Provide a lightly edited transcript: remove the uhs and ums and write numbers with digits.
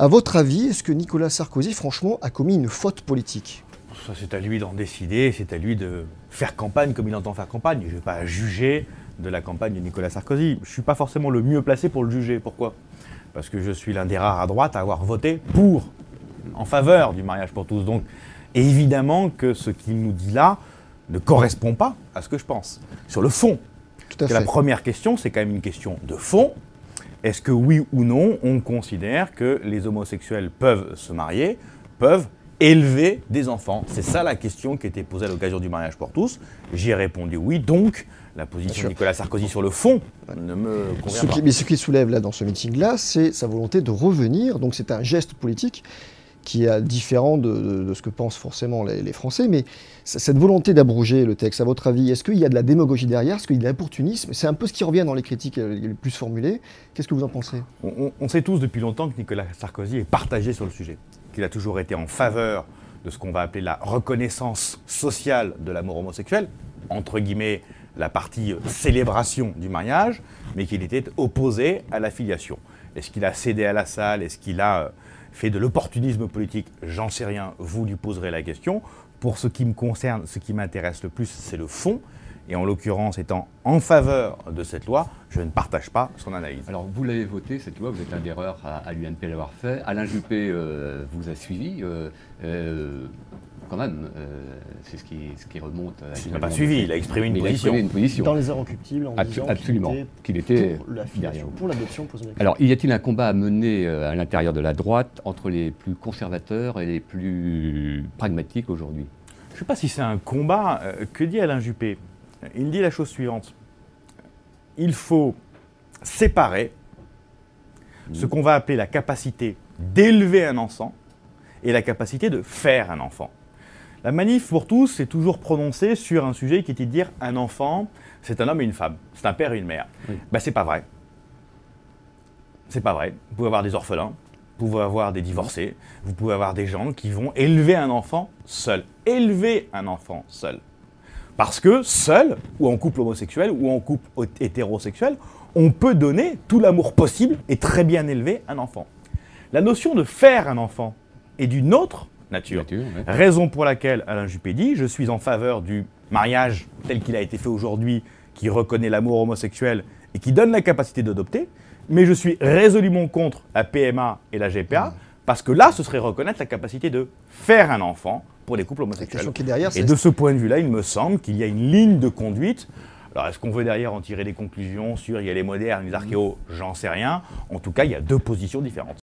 À votre avis, est-ce que Nicolas Sarkozy, franchement, a commis une faute politique? Ça, c'est à lui d'en décider, c'est à lui de faire campagne comme il entend faire campagne. Je ne vais pas juger de la campagne de Nicolas Sarkozy. Je ne suis pas forcément le mieux placé pour le juger. Pourquoi? Parce que je suis l'un des rares à droite à avoir voté en faveur du mariage pour tous. Donc, évidemment que ce qu'il nous dit là ne correspond pas à ce que je pense. Sur le fond, Tout à fait. la première question, c'est quand même une question de fond. Est-ce que oui ou non, on considère que les homosexuels peuvent se marier, peuvent élever des enfants? C'est ça la question qui était posée à l'occasion du mariage pour tous. J'y ai répondu oui, donc la position de Nicolas Sarkozy sur le fond ne me convient pas. Mais ce qu'il soulève là dans ce meeting-là, c'est sa volonté de revenir. Donc c'est un geste politique qui est différent de ce que pensent forcément les Français. Mais cette volonté d'abroger le texte, à votre avis, est-ce qu'il y a de la démagogie derrière? Est-ce qu'il y a de l'opportunisme? C'est un peu ce qui revient dans les critiques les plus formulées. Qu'est-ce que vous en pensez? On sait tous depuis longtemps que Nicolas Sarkozy est partagé sur le sujet, qu'il a toujours été en faveur de ce qu'on va appeler la reconnaissance sociale de l'amour homosexuel, entre guillemets la partie célébration du mariage, mais qu'il était opposé à la filiation. Est-ce qu'il a cédé à la salle? Est-ce qu'il a fait de l'opportunisme politique? J'en sais rien, vous lui poserez la question. Pour ce qui me concerne, ce qui m'intéresse le plus, c'est le fond. Et en l'occurrence, étant en faveur de cette loi, je ne partage pas son analyse. Alors, vous l'avez votée, cette loi, vous êtes un des rares à l'UMP l'avoir fait. Alain Juppé vous a suivi. Quand même, c'est ce qui remonte. Il n'a pas suivi, il a exprimé une position. Dans les inrecuptibles, en disant absolument, qu'il était pour la filiation, pour l'adoption. Alors, y a-t-il un combat à mener à l'intérieur de la droite entre les plus conservateurs et les plus pragmatiques aujourd'hui? Je ne sais pas si c'est un combat. Que dit Alain Juppé? Il dit la chose suivante. Il faut séparer ce qu'on va appeler la capacité d'élever un enfant et la capacité de faire un enfant. La manif pour tous s'est toujours prononcée sur un sujet qui était de dire un enfant, c'est un homme et une femme, c'est un père et une mère. Oui. C'est pas vrai. C'est pas vrai. Vous pouvez avoir des orphelins, vous pouvez avoir des divorcés, vous pouvez avoir des gens qui vont élever un enfant seul. Élever un enfant seul. Parce que seul, ou en couple homosexuel, ou en couple hétérosexuel, on peut donner tout l'amour possible et très bien élever un enfant. La notion de faire un enfant est d'une autre nature. Raison pour laquelle Alain Juppé dit « Je suis en faveur du mariage tel qu'il a été fait aujourd'hui, qui reconnaît l'amour homosexuel et qui donne la capacité d'adopter, mais je suis résolument contre la PMA et la GPA, parce que là, ce serait reconnaître la capacité de faire un enfant pour les couples homosexuels. Et de ce point de vue-là, il me semble qu'il y a une ligne de conduite. Alors, est-ce qu'on veut derrière en tirer des conclusions sur il y a les modernes, les archéos? J'en sais rien. En tout cas, il y a deux positions différentes.